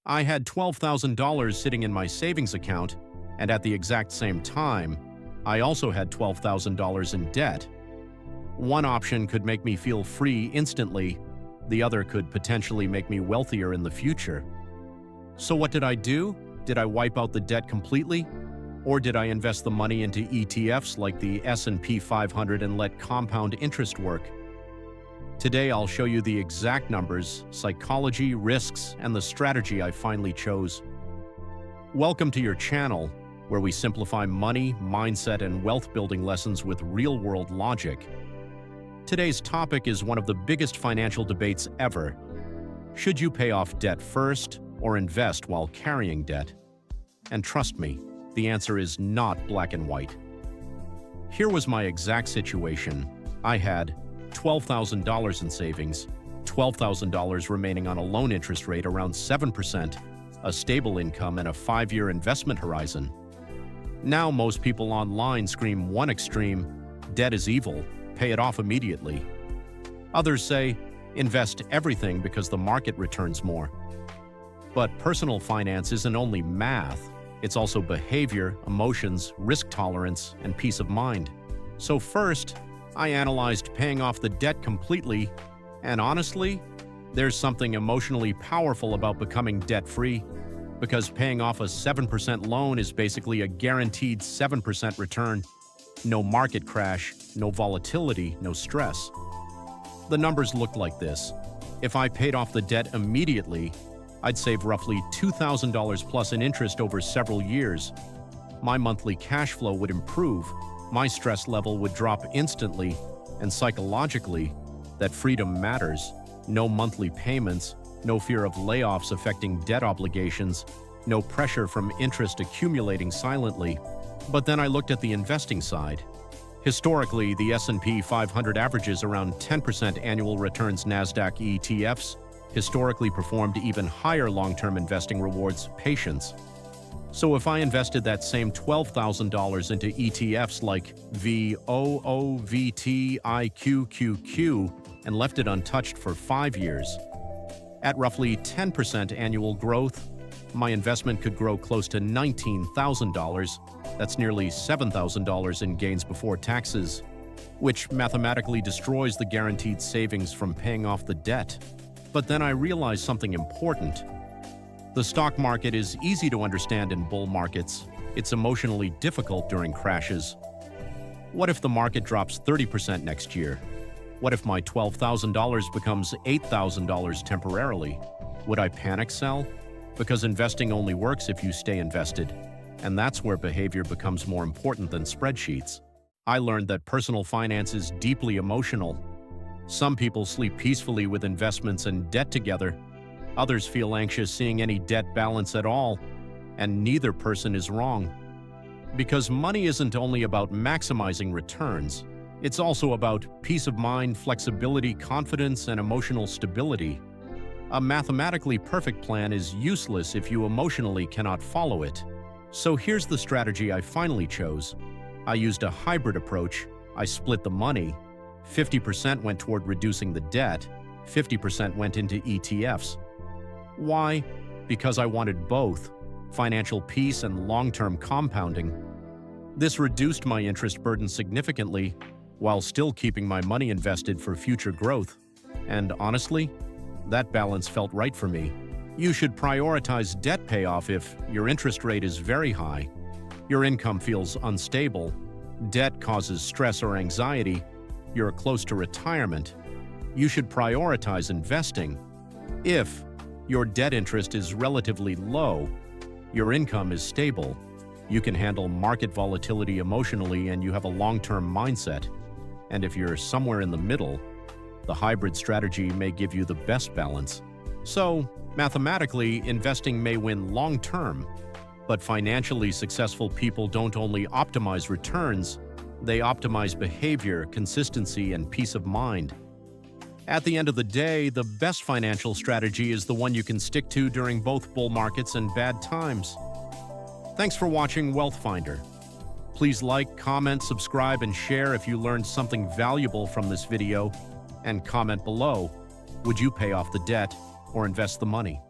I had $12,000 sitting in my savings account, and at the exact same time, I also had $12,000 in debt. One option could make me feel free instantly, the other could potentially make me wealthier in the future. So what did I do? Did I wipe out the debt completely? Or did I invest the money into ETFs like the S&P 500 and let compound interest work? Today I'll show you the exact numbers, psychology, risks, and the strategy I finally chose. Welcome to your channel, where we simplify money, mindset, and wealth-building lessons with real-world logic. Today's topic is one of the biggest financial debates ever. Should you pay off debt first or invest while carrying debt? And trust me, the answer is not black and white. Here was my exact situation. I had $12,000 in savings, $12,000 remaining on a loan interest rate around 7%, a stable income, and a 5-year investment horizon. Now most people online scream one extreme, debt is evil, pay it off immediately. Others say, invest everything because the market returns more. But personal finance isn't only math, it's also behavior, emotions, risk tolerance, and peace of mind. So first, I analyzed paying off the debt completely, and honestly, there's something emotionally powerful about becoming debt-free, because paying off a 7% loan is basically a guaranteed 7% return. No market crash, no volatility, no stress. The numbers looked like this. If I paid off the debt immediately, I'd save roughly $2,000 plus in interest over several years. My monthly cash flow would improve, my stress level would drop instantly, and psychologically, that freedom matters. No monthly payments, no fear of layoffs affecting debt obligations, no pressure from interest accumulating silently. But then I looked at the investing side. Historically, the S&P 500 averages around 10% annual returns. NASDAQ ETFs historically performed even higher long-term investing rewards patience. So if I invested that same $12,000 into ETFs like VOOVT, IQQQ, and left it untouched for 5 years, at roughly 10% annual growth, my investment could grow close to $19,000. That's nearly $7,000 in gains before taxes, which mathematically destroys the guaranteed savings from paying off the debt. But then I realized something important. The stock market is easy to understand in bull markets. It's emotionally difficult during crashes. What if the market drops 30% next year? What if my $12,000 becomes $8,000 temporarily? Would I panic sell? Because investing only works if you stay invested. And that's where behavior becomes more important than spreadsheets. I learned that personal finance is deeply emotional. Some people sleep peacefully with investments and debt together. Others feel anxious seeing any debt balance at all, and neither person is wrong. Because money isn't only about maximizing returns, it's also about peace of mind, flexibility, confidence, and emotional stability. A mathematically perfect plan is useless if you emotionally cannot follow it. So here's the strategy I finally chose. I used a hybrid approach. I split the money. 50% went toward reducing the debt, 50% went into ETFs. Why? Because I wanted both, financial peace and long-term compounding. This reduced my interest burden significantly, while still keeping my money invested for future growth. And honestly, that balance felt right for me. You should prioritize debt payoff if your interest rate is very high, your income feels unstable, debt causes stress or anxiety, you're close to retirement. You should prioritize investing if your debt interest is relatively low, your income is stable, you can handle market volatility emotionally, and you have a long-term mindset. And if you're somewhere in the middle, the hybrid strategy may give you the best balance. So, mathematically, investing may win long-term, but financially successful people don't only optimize returns, they optimize behavior, consistency, and peace of mind. At the end of the day, the best financial strategy is the one you can stick to during both bull markets and bad times. Thanks for watching Wealth Finder. Please like, comment, subscribe, and share if you learned something valuable from this video, and comment below, would you pay off the debt or invest the money?